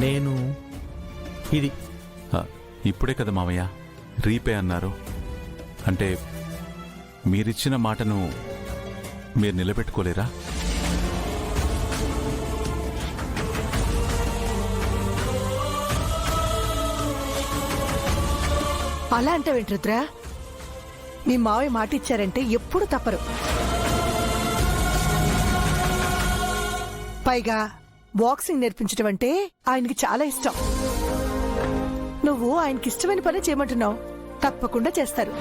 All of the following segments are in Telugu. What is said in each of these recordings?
నేను ఇది ఇప్పుడే కదా మావయ్య రీపే అన్నారు. అంటే మీరిచ్చిన మాటను మీరు నిలబెట్టుకోలేరా? అలా అంటే వెంట్రుద్రా, మీ మావయ్య మాట ఇచ్చారంటే ఎప్పుడు తప్పరు. పైగా బాక్సింగ్ నేర్పించడం అంటే ఆయనకి చాలా ఇష్టం. నువ్వు ఆయనకి ఇష్టమైన పని చేయమంటున్నావు, తప్పకుండా చేస్తారు.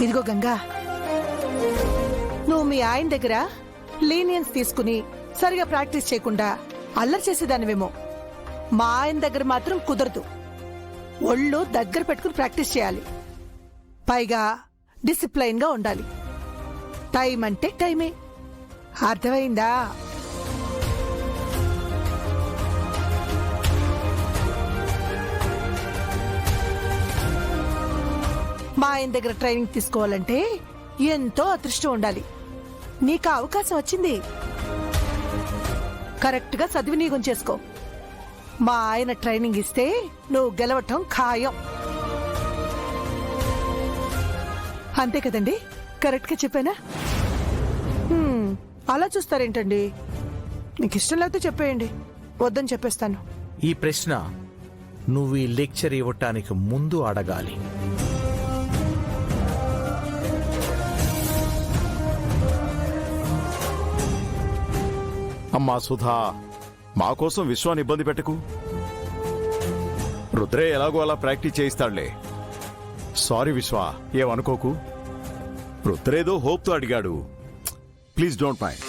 ఇదిగో గంగా, నువ్వు మీ ఆయన దగ్గర లీనియన్స్ తీసుకుని సరిగా ప్రాక్టీస్ చేయకుండా అల్లరి చేసేదానివేమో. మా ఆయన దగ్గర మాత్రం కుదరదు. ఒళ్ళు దగ్గర పెట్టుకుని ప్రాక్టీస్ చేయాలి. పైగా డిసిప్లైన్ గా ఉండాలి. టైం అంటే టైమే. అర్థమైందా? మా ఆయన దగ్గర ట్రైనింగ్ తీసుకోవాలంటే ఎంతో అదృష్టం ఉండాలి. నీకు అవకాశం వచ్చింది, కరెక్ట్ గా సద్వినియోగం చేసుకో. మా ఆయన ట్రైనింగ్ ఇస్తే నువ్వు గెలవటం ఖాయం. అంతే కదండి? కరెక్ట్ గా చెప్పానా? అలా చూస్తారేంటండి? నీకు ఇష్టం లేకపోతే చెప్పేయండి, వద్దని చెప్పేస్తాను. ఈ ప్రశ్న నువ్వు ఈ లెక్చర్ ఇవ్వటానికి ముందు అడగాలి. అమ్మా సుధా, మా కోసం విశ్వాన్ని ఇబ్బంది పెట్టకు. రుద్రే ఎలాగో అలా ప్రాక్టీస్ చేయిస్తాడులే. సారీ విశ్వా, ఏమనుకోకు. రుద్రేదో హోప్తో అడిగాడు. Please don't mind.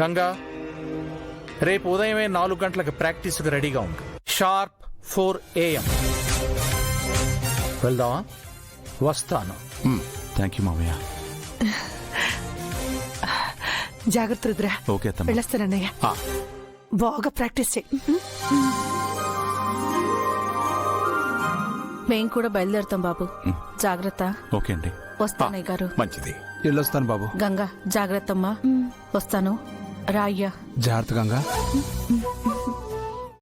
గంగా, రేపు ఉదయమే 4 గంటలకు ప్రాక్టీస్కి రెడీగా ఉండు. షార్ప్ 4 AM వెళ్దామా? వస్తాను. థ్యాంక్ యూ మావయ్య. జాగ్రత్త రుద్రా. ఓకే తమ్ముడు. వెళ్ళొస్తానన్నయ్య. బాగా ప్రాక్టీస్ చేయి. మేం కూడా బయలుదేరుతాం బాబు. జాగ్రత్త. ఓకే అండి. వస్తానయ్య గారు. మంచిది. వెళ్ళొస్తాను బాబు. గంగా జాగ్రత్తమ్మా. వస్తాను. రాయ్యా. జాగ్రత్త గంగా.